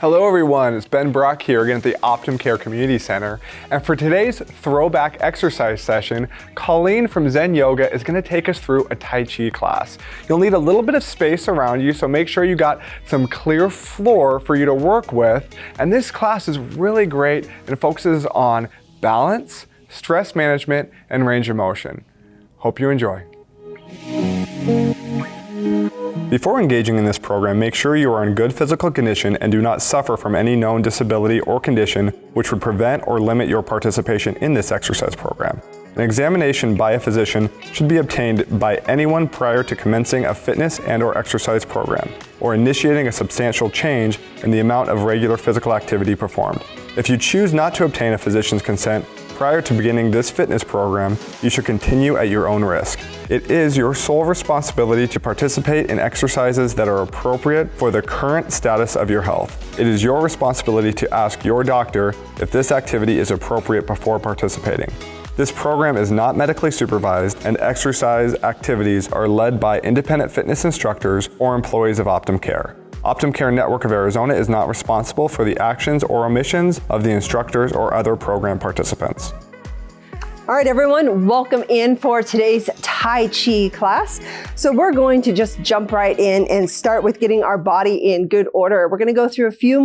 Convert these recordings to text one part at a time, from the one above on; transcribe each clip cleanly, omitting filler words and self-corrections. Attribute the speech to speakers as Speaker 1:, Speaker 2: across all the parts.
Speaker 1: Hello everyone, it's Ben Brock here again at the Optum Care Community Center, and for today's throwback exercise session, Colleen from Zen Yoga is going to take us through a Tai Chi class. You'll need a little bit of space around you, so make sure you got some clear floor for you to work with, and this class is really great and focuses on balance, stress management, and range of motion. Hope you enjoy. Before engaging in this program, make sure you are in good physical condition and do not suffer from any known disability or condition which would prevent or limit your participation in this exercise program. An examination by a physician should be obtained by anyone prior to commencing a fitness and/or exercise program, or initiating a substantial change in the amount of regular physical activity performed. If you choose not to obtain a physician's consent prior to beginning this fitness program, you should continue at your own risk. It is your sole responsibility to participate in exercises that are appropriate for the current status of your health. It is your responsibility to ask your doctor if this activity is appropriate before participating. This program is not medically supervised, and exercise activities are led by independent fitness instructors or employees of Optum Care. Optum Care Network of Arizona is not responsible for the actions or omissions of the instructors or other program participants.
Speaker 2: All right, everyone, welcome in for today's Tai Chi class. So we're going to just jump right in and start with getting our body in good order. We're going to go through a few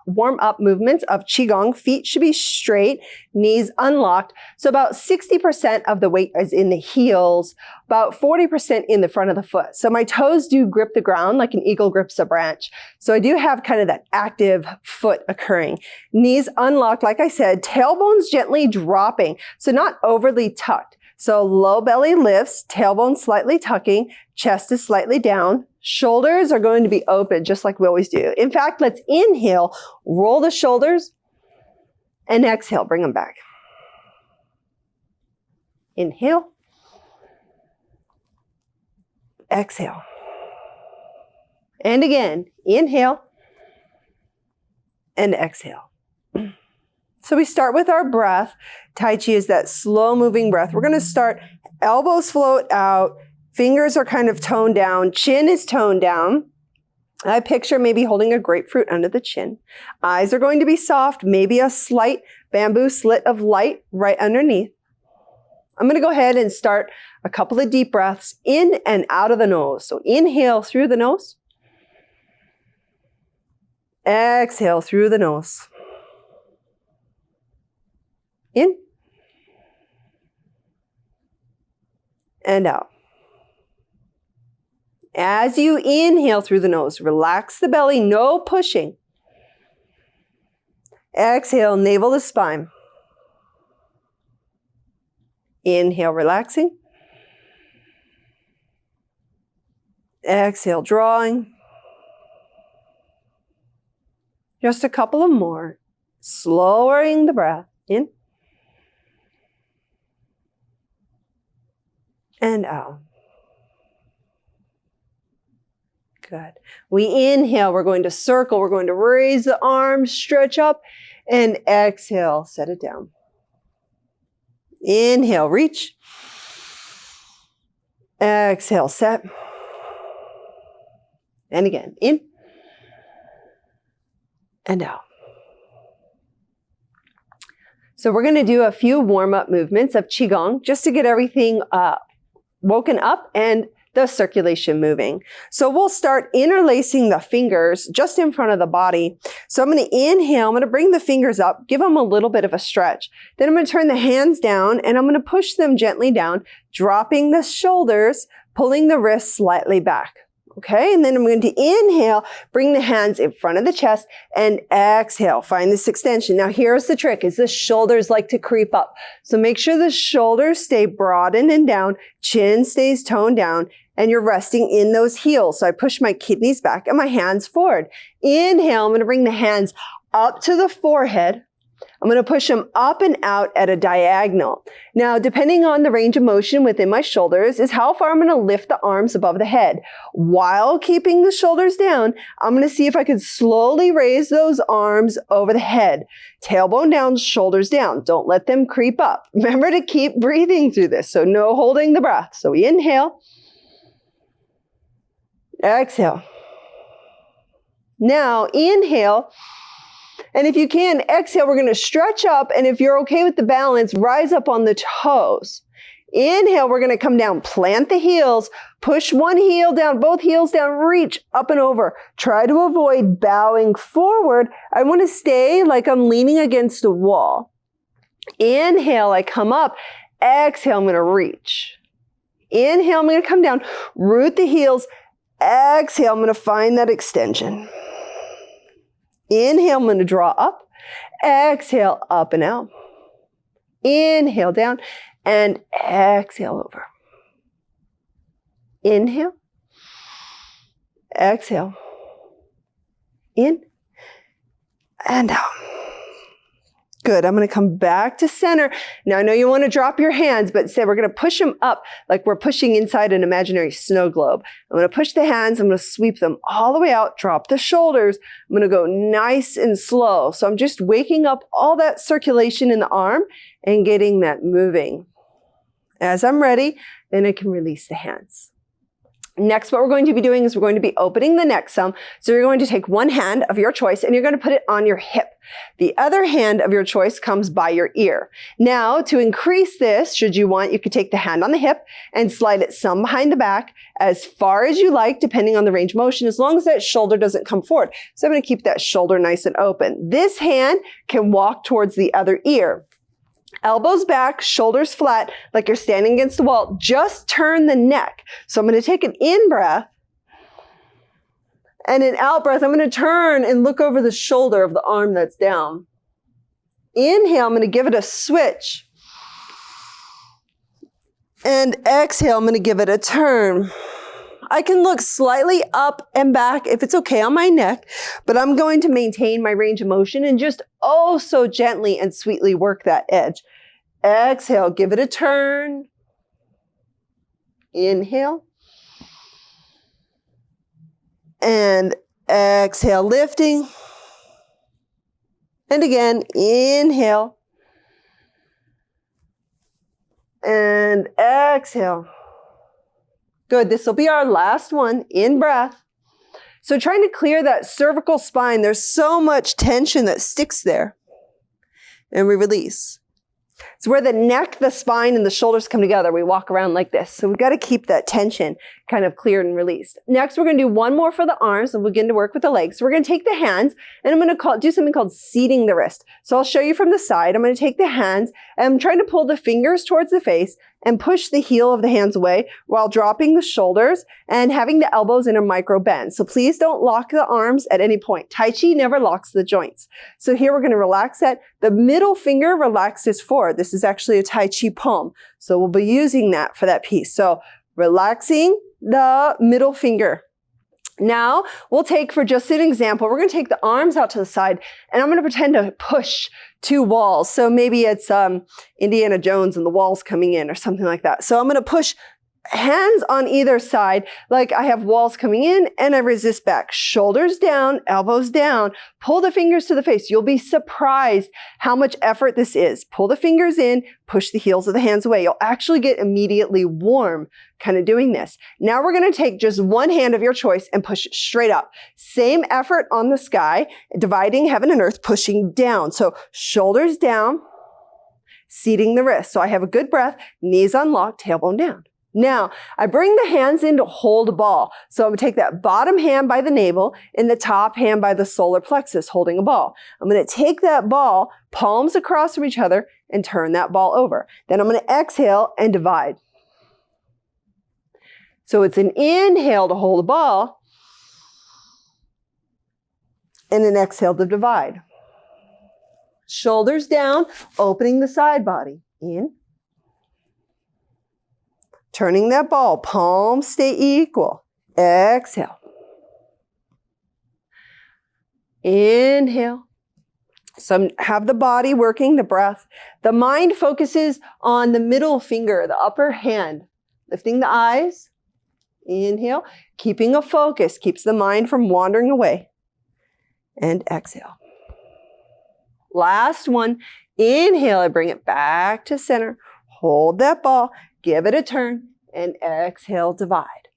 Speaker 2: warm-up movements of Qigong. Feet should be straight, knees unlocked. So about 60% of the weight is in the heels, about 40% in the front of the foot. So my toes do grip the ground like an eagle grips a branch. So I do have kind of that active foot occurring. Knees unlocked, like I said, tailbones gently dropping, so not overly tucked. So low belly lifts, tailbone slightly tucking, chest is slightly down. Shoulders are going to be open, just like we always do. In fact, let's inhale, roll the shoulders, and exhale, bring them back. Inhale. Exhale. And again, inhale and exhale. So we start with our breath. Tai Chi is that slow moving breath. We're going to start elbows float out. Fingers are kind of toned down. Chin is toned down. I picture maybe holding a grapefruit under the chin. Eyes are going to be soft, maybe a slight bamboo slit of light right underneath. I'm going to go ahead and start a couple of deep breaths in and out of the nose. So inhale through the nose. Exhale through the nose. In. And out. As you inhale through the nose, relax the belly, no pushing. Exhale, navel to spine. Inhale, relaxing. Exhale, drawing. Just a couple of more. Slowing the breath. In. And out. Good. We inhale, we're going to circle, we're going to raise the arms, stretch up, and exhale, set it down. Inhale, reach. Exhale, set. And again, in and out. So we're going to do a few warm-up movements of Qigong just to get everything woken up and the circulation moving. So we'll start interlacing the fingers just in front of the body. So I'm going to inhale, I'm going to bring the fingers up, give them a little bit of a stretch. Then I'm going to turn the hands down and I'm going to push them gently down, dropping the shoulders, pulling the wrists slightly back. Okay, and then I'm going to inhale, bring the hands in front of the chest, and exhale, find this extension. Now here's the trick, is the shoulders like to creep up. So make sure the shoulders stay broadened and down, chin stays toned down, and you're resting in those heels. So I push my kidneys back and my hands forward. Inhale, I'm going to bring the hands up to the forehead. I'm going to push them up and out at a diagonal. Now, depending on the range of motion within my shoulders is how far I'm going to lift the arms above the head. While keeping the shoulders down, I'm going to see if I can slowly raise those arms over the head. Tailbone down, shoulders down. Don't let them creep up. Remember to keep breathing through this, so no holding the breath. So we inhale. Exhale. Now, inhale. And if you can, exhale, we're going to stretch up. And if you're okay with the balance, rise up on the toes. Inhale, we're going to come down, plant the heels, push one heel down, both heels down, reach up and over. Try to avoid bowing forward. I want to stay like I'm leaning against a wall. Inhale, I come up. Exhale, I'm going to reach. Inhale, I'm going to come down, root the heels. Exhale, I'm going to find that extension. Inhale, I'm going to draw up. Exhale, up and out. Inhale, down. And exhale over. Inhale. Exhale. In and out. Good. I'm going to come back to center. Now, I know you want to drop your hands, but instead we're going to push them up like we're pushing inside an imaginary snow globe. I'm going to push the hands. I'm going to sweep them all the way out, drop the shoulders. I'm going to go nice and slow. So I'm just waking up all that circulation in the arm and getting that moving. As I'm ready, then I can release the hands. Next, what we're going to be doing is we're going to be opening the neck some. So you're going to take one hand of your choice and you're going to put it on your hip. The other hand of your choice comes by your ear. Now, to increase this, should you want, you could take the hand on the hip and slide it some behind the back as far as you like, depending on the range of motion, as long as that shoulder doesn't come forward. So I'm going to keep that shoulder nice and open. This hand can walk towards the other ear. Elbows back, shoulders flat, like you're standing against the wall. Just turn the neck. So I'm going to take an in-breath and an out-breath. I'm going to turn and look over the shoulder of the arm that's down. Inhale, I'm going to give it a switch. And exhale, I'm going to give it a turn. I can look slightly up and back if it's okay on my neck, but I'm going to maintain my range of motion and just oh so gently and sweetly work that edge. Exhale, give it a turn. Inhale. And exhale, lifting. And again, inhale. And exhale. Good. This will be our last one. In breath. So trying to clear that cervical spine. There's so much tension that sticks there. And we release. It's where the neck, the spine, and the shoulders come together. We walk around like this. So we've got to keep that tension kind of cleared and released. Next, we're going to do one more for the arms and we'll begin to work with the legs. So we're going to take the hands and I'm going to do something called seating the wrist. So I'll show you from the side. I'm going to take the hands and I'm trying to pull the fingers towards the face and push the heel of the hands away while dropping the shoulders and having the elbows in a micro bend. So please don't lock the arms at any point. Tai Chi never locks the joints. So here we're going to relax that. The middle finger relaxes forward. This is actually a Tai Chi palm. So we'll be using that for that piece. So relaxing the middle finger. Now we'll take, for just an example, we're going to take the arms out to the side and I'm going to pretend to push two walls. So maybe it's Indiana Jones and the walls coming in or something like that. So I'm going to push hands on either side, like I have walls coming in and I resist back. Shoulders down, elbows down, pull the fingers to the face. You'll be surprised how much effort this is. Pull the fingers in, push the heels of the hands away. You'll actually get immediately warm kind of doing this. Now we're going to take just one hand of your choice and push it straight up. Same effort on the sky, dividing heaven and earth, pushing down. So shoulders down, seating the wrist. So I have a good breath, knees unlocked, tailbone down. Now, I bring the hands in to hold a ball. So I'm going to take that bottom hand by the navel and the top hand by the solar plexus, holding a ball. I'm going to take that ball, palms across from each other, and turn that ball over. Then I'm going to exhale and divide. So it's an inhale to hold a ball, and an exhale to divide. Shoulders down, opening the side body. In. Turning that ball, palms stay equal. Exhale. Inhale. So have the body working, the breath. The mind focuses on the middle finger, the upper hand. Lifting the eyes. Inhale. Keeping a focus, keeps the mind from wandering away. And exhale. Last one. Inhale, I bring it back to center. Hold that ball. Give it a turn and exhale, divide.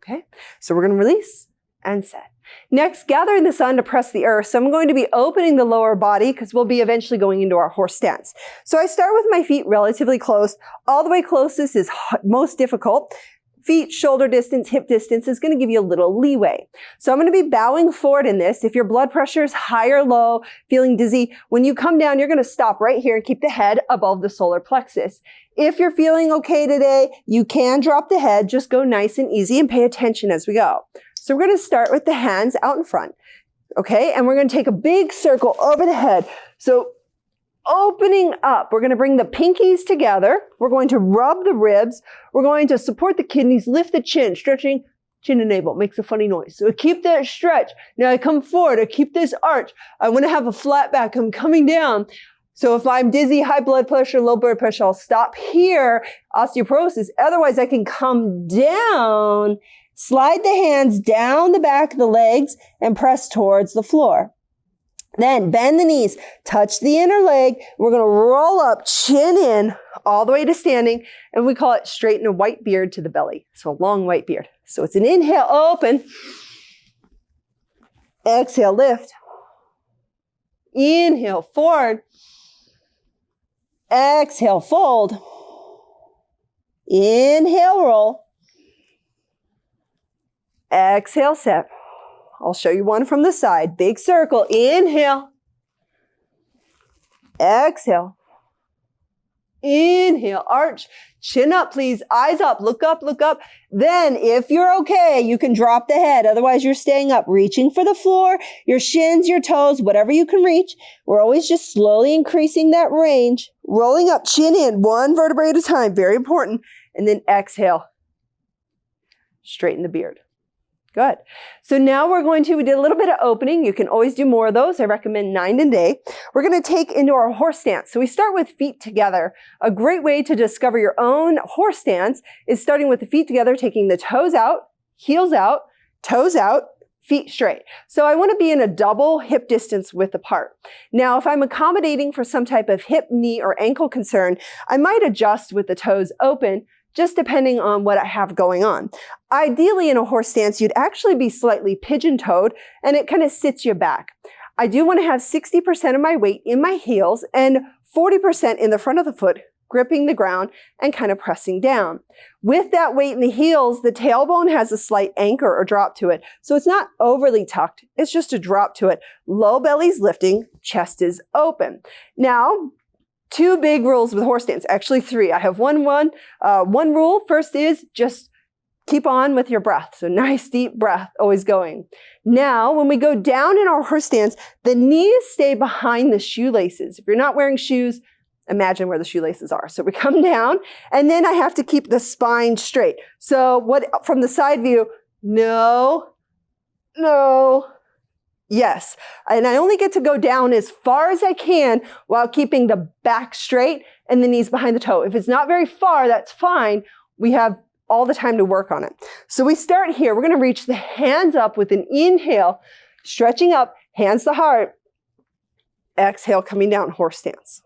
Speaker 2: Okay, so we're going to release and set. Next, gather in the sun to press the earth. So I'm going to be opening the lower body because we'll be eventually going into our horse stance. So I start with my feet relatively close. All the way closest is most difficult. Feet, shoulder distance, hip distance is going to give you a little leeway. So I'm going to be bowing forward in this. If your blood pressure is high or low, feeling dizzy, when you come down, you're going to stop right here and keep the head above the solar plexus. If you're feeling okay today, you can drop the head. Just go nice and easy and pay attention as we go. So we're going to start with the hands out in front. Okay, and we're going to take a big circle over the head. So opening up, we're going to bring the pinkies together. We're going to rub the ribs. We're going to support the kidneys, lift the chin, stretching chin and navel. Makes a funny noise. So I keep that stretch. Now I come forward. I keep this arch. I want to have a flat back. I'm coming down. So if I'm dizzy, high blood pressure, low blood pressure, I'll stop here, osteoporosis. Otherwise, I can come down, slide the hands down the back of the legs and press towards the floor. Then bend the knees, touch the inner leg. We're going to roll up, chin in, all the way to standing. And we call it straighten a white beard to the belly. So a long white beard. So it's an inhale, open. Exhale, lift. Inhale, forward. Exhale, fold. Inhale, roll. Exhale, set. I'll show you one from the side. Big circle. Inhale. Exhale. Inhale. Arch. Chin up, please. Eyes up. Look up, look up. Then, if you're okay, you can drop the head. Otherwise, you're staying up, reaching for the floor, your shins, your toes, whatever you can reach. We're always just slowly increasing that range. Rolling up, chin in, one vertebrae at a time. Very important. And then exhale. Straighten the beard. Good. So now we did a little bit of opening. You can always do more of those. I recommend 9 a day. We're going to take into our horse stance. So we start with feet together. A great way to discover your own horse stance is starting with the feet together, taking the toes out, heels out, toes out, feet straight. So I want to be in a double hip distance width apart. Now, if I'm accommodating for some type of hip, knee, or ankle concern, I might adjust with the toes open, just depending on what I have going on. Ideally, in a horse stance, you'd actually be slightly pigeon-toed, and it kind of sits you back. I do want to have 60% of my weight in my heels and 40% in the front of the foot, gripping the ground and kind of pressing down. With that weight in the heels, the tailbone has a slight anchor or drop to it. So it's not overly tucked. It's just a drop to it. Low belly's lifting, chest is open. Now, 2 big rules with horse stance, actually 3. I have one rule. First is just keep on with your breath. So nice deep breath, always going. Now, when we go down in our horse stance, the knees stay behind the shoelaces. If you're not wearing shoes, imagine where the shoelaces are. So we come down, and then I have to keep the spine straight. So from the side view, no, yes. And I only get to go down as far as I can while keeping the back straight and the knees behind the toe. If it's not very far, that's fine. We have all the time to work on it. So we start here. We're going to reach the hands up with an inhale, stretching up, hands to heart. Exhale, coming down, horse stance.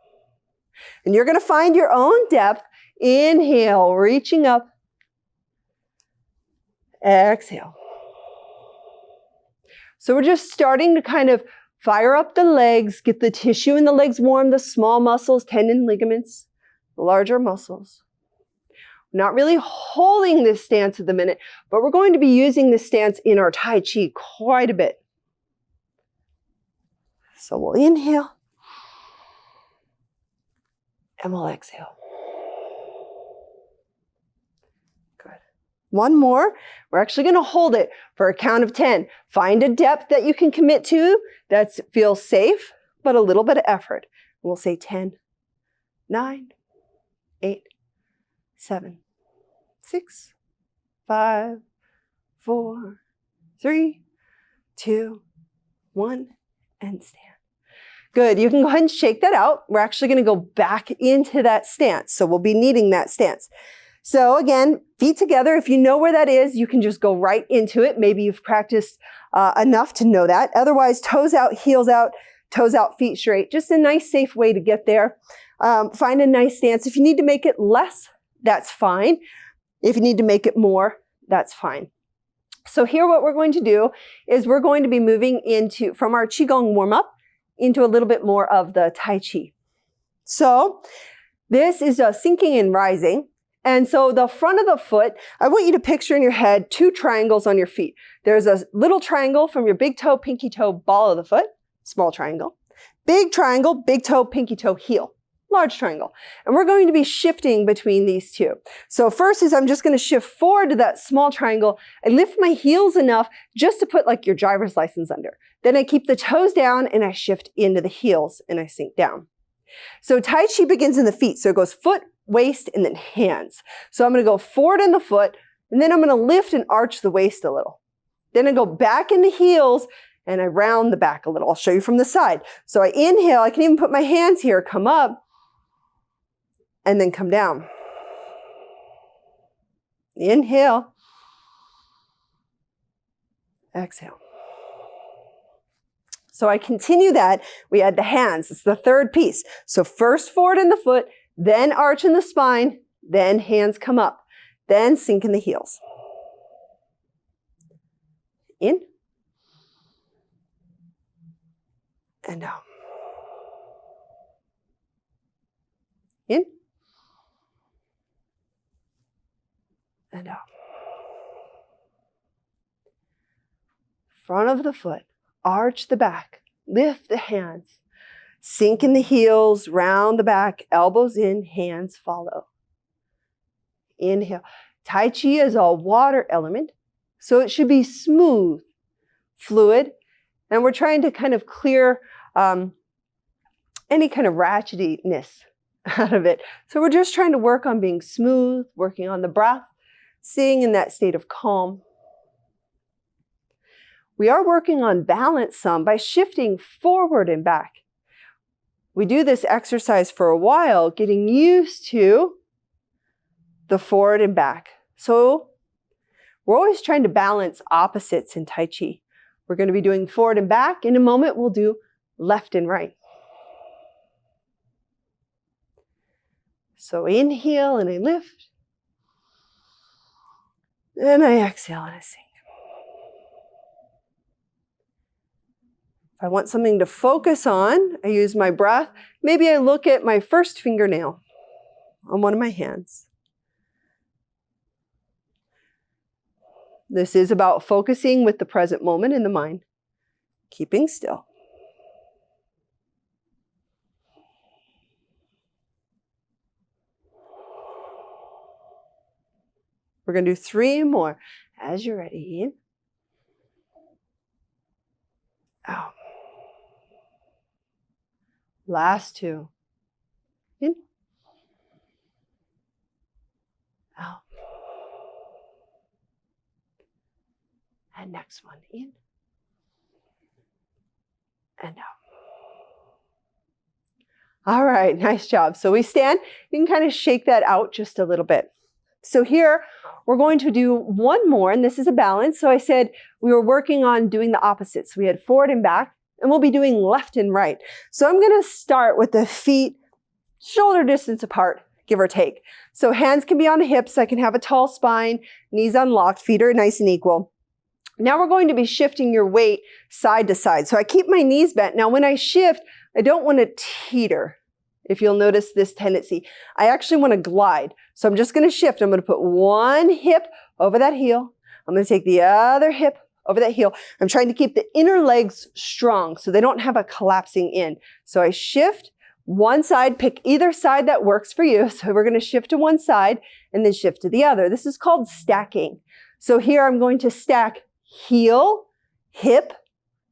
Speaker 2: And you're going to find your own depth. Inhale, reaching up. Exhale. So we're just starting to kind of fire up the legs, get the tissue in the legs warm, the small muscles, tendon, ligaments, the larger muscles. We're not really holding this stance at the minute, but we're going to be using this stance in our Tai Chi quite a bit. So we'll inhale and we'll exhale. One more. We're actually going to hold it for a count of 10. Find a depth that you can commit to that feels safe, but a little bit of effort. We'll say 10, 9, 8, 7, 6, 5, 4, 3, 2, 1, and stand. Good. You can go ahead and shake that out. We're actually going to go back into that stance. So we'll be needing that stance. So again, feet together. If you know where that is, you can just go right into it. Maybe you've practiced enough to know that. Otherwise, toes out, feet straight. Just a nice, safe way to get there. Find a nice stance. If you need to make it less, that's fine. If you need to make it more, that's fine. So here what we're going to do is we're going to be moving from our Qigong warm-up into a little bit more of the Tai Chi. So this is a sinking and rising. And so the front of the foot, I want you to picture in your head 2 triangles on your feet. There's a little triangle from your big toe, pinky toe, ball of the foot, small triangle. Big triangle, big toe, pinky toe, heel, large triangle. And we're going to be shifting between these 2. So first is I'm just going to shift forward to that small triangle. I lift my heels enough just to put like your driver's license under. Then I keep the toes down and I shift into the heels and I sink down. So Tai Chi begins in the feet. So it goes foot, waist, and then hands. So I'm going to go forward in the foot, and then I'm going to lift and arch the waist a little. Then I go back in the heels, and I round the back a little. I'll show you from the side. So I inhale. I can even put my hands here, come up, and then come down. Inhale. Exhale. So I continue that. We add the hands. It's the third piece. So first forward in the foot, then arch in the spine, then hands come up, then sink in the heels. In and down. In and down. Front of the foot, arch the back, lift the hands. Sink in the heels, round the back, elbows in, hands follow. Inhale. Tai Chi is a water element, so it should be smooth, fluid, and we're trying to kind of clear any kind of ratchetness out of it. So we're just trying to work on being smooth, working on the breath, staying in that state of calm. We are working on balance some by shifting forward and back. We do this exercise for a while, getting used to the forward and back. So we're always trying to balance opposites in Tai Chi. We're going to be doing forward and back. In a moment, we'll do left and right. So inhale and I lift. And I exhale and I sink. If I want something to focus on, I use my breath. Maybe I look at my first fingernail on one of my hands. This is about focusing with the present moment in the mind, keeping still. We're going to do 3 more. As you're ready, in, out. Last 2. In, out. And next one, in and out. All right, nice job. So we stand. You can kind of shake that out just a little bit. So here, we're going to do 1 more, and this is a balance. So I said we were working on doing the opposites. We had forward and back, and we'll be doing left and right. So I'm going to start with the feet shoulder distance apart, give or take. So hands can be on the hips. I can have a tall spine, knees unlocked, feet are nice and equal. Now we're going to be shifting your weight side to side. So I keep my knees bent. Now when I shift, I don't want to teeter. If you'll notice this tendency, I actually want to glide. So I'm just going to shift. I'm going to put one hip over that heel. I'm going to take the other hip over that heel. I'm trying to keep the inner legs strong so they don't have a collapsing in. So I shift one side, pick either side that works for you. So we're going to shift to one side and then shift to the other. This is called stacking. So here I'm going to stack heel, hip,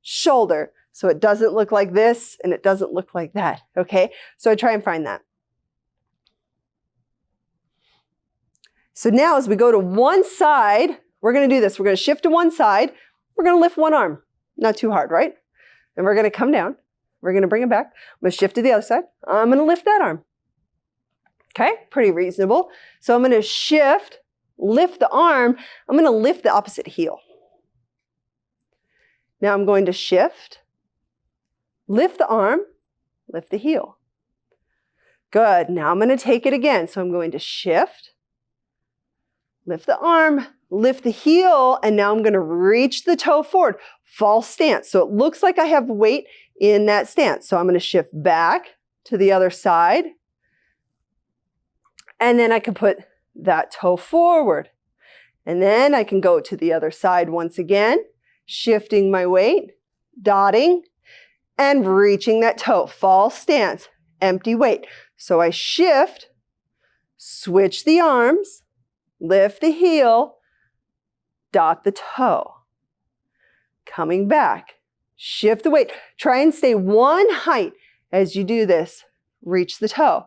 Speaker 2: shoulder. So it doesn't look like this and it doesn't look like that, okay? So I try and find that. So now as we go to one side, we're gonna do this. We're gonna shift to one side. We're gonna lift one arm, not too hard, right? And we're gonna come down. We're gonna bring it back. I'm gonna shift to the other side. I'm gonna lift that arm. Okay, pretty reasonable. So I'm gonna shift, lift the arm. I'm gonna lift the opposite heel. Now I'm going to shift, lift the arm, lift the heel. Good. Now I'm going to take it again. So I'm going to shift, lift the arm, lift the heel, and now I'm going to reach the toe forward. False stance. So it looks like I have weight in that stance. So I'm going to shift back to the other side. And then I can put that toe forward. And then I can go to the other side once again, shifting my weight, dotting, and reaching that toe. False stance, empty weight. So I shift, switch the arms, lift the heel, dot the toe. Coming back, shift the weight. Try and stay one height as you do this. Reach the toe.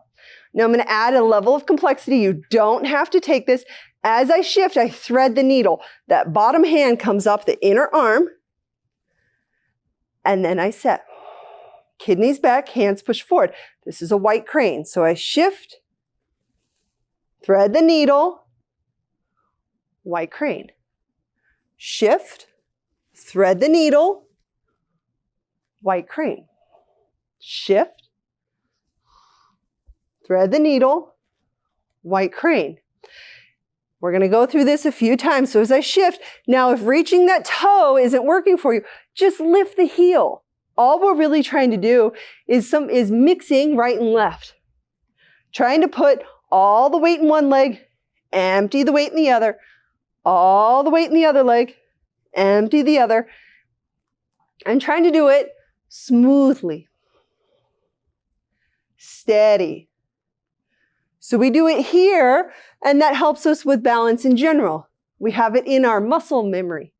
Speaker 2: Now I'm going to add a level of complexity. You don't have to take this. As I shift, I thread the needle. That bottom hand comes up the inner arm. And then I set. Kidneys back, hands push forward. This is a white crane. So I shift, thread the needle, white crane. Shift, thread the needle, white crane. Shift, thread the needle, white crane. We're going to go through this a few times. So as I shift, now if reaching that toe isn't working for you, just lift the heel. All we're really trying to do is mixing right and left. Trying to put all the weight in one leg, empty the weight in the other, all the weight in the other leg, empty the other. I'm trying to do it smoothly, steady. So we do it here, and that helps us with balance in general. We have it in our muscle memory.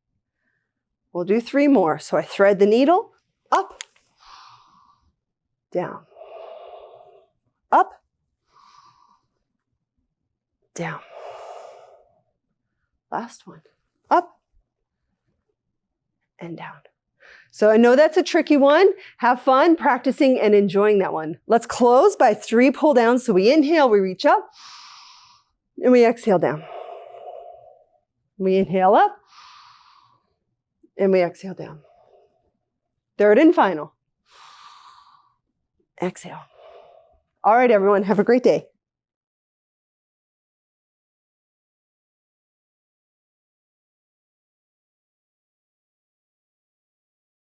Speaker 2: We'll do 3 more. So I thread the needle, up, down, up, down. Last one, up, and down. So I know that's a tricky one. Have fun practicing and enjoying that one. Let's close by 3 pull downs. So we inhale, we reach up, and we exhale down. We inhale up, and we exhale down. Third and final. Exhale. All right, everyone, have a great day.